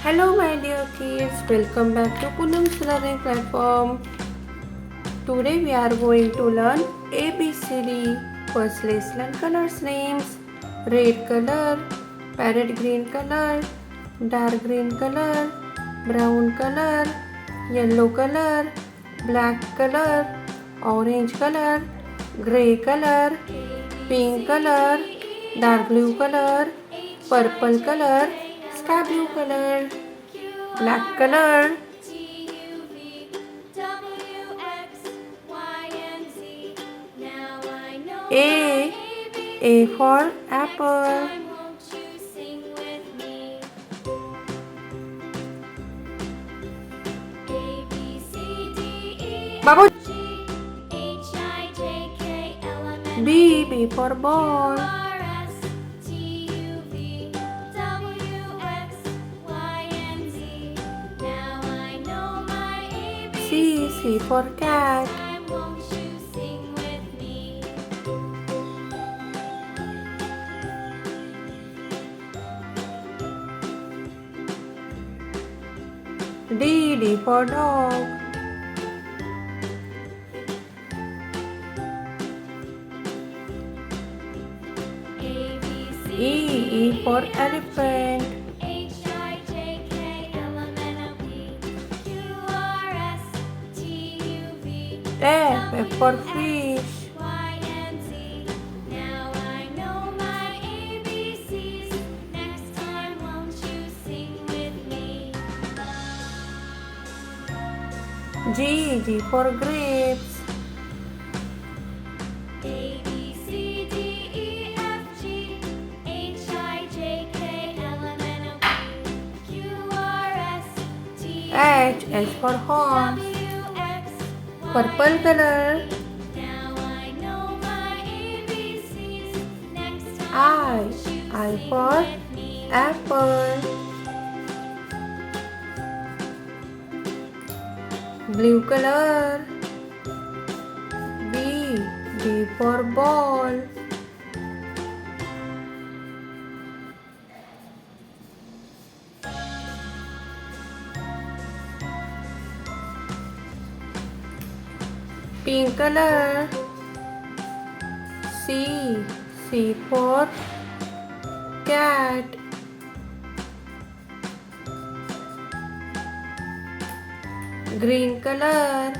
Hello my dear kids, welcome back to Poonam's learning platform. Today we are going to learn ABCD. First let's learn colors names. Red color, parrot green color, dark green color, brown color, yellow color, black color, orange color, grey color, pink color, dark blue color, purple color, sky blue color, black color. A. A for apple. Babu. B. B for ball. C. C for cat. D. D for dog. E. E for elephant. F. F for fish. G. G for grapes. H. H for horse. Purple color. I. I for apple. Blue color. B. B for ball. Pink color. C. C for cat. Green color.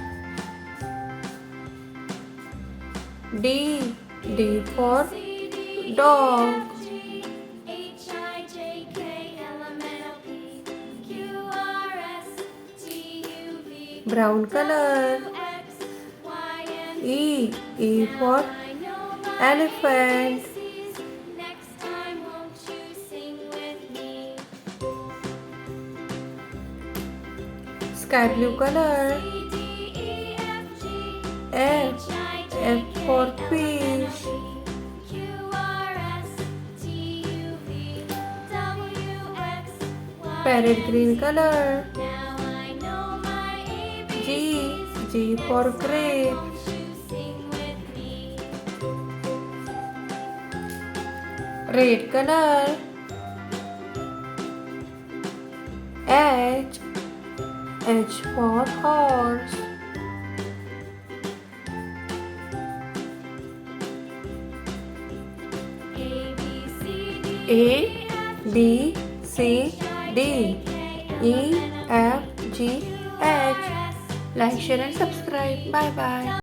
D. D for dog. Brown color. E. E for elephant. Sky blue color. F. F for fish. Parrot green color. G. G for grape. Red color. H. H for horse. A, B, C, D, E, F, G, H. Like, share and subscribe. Bye bye.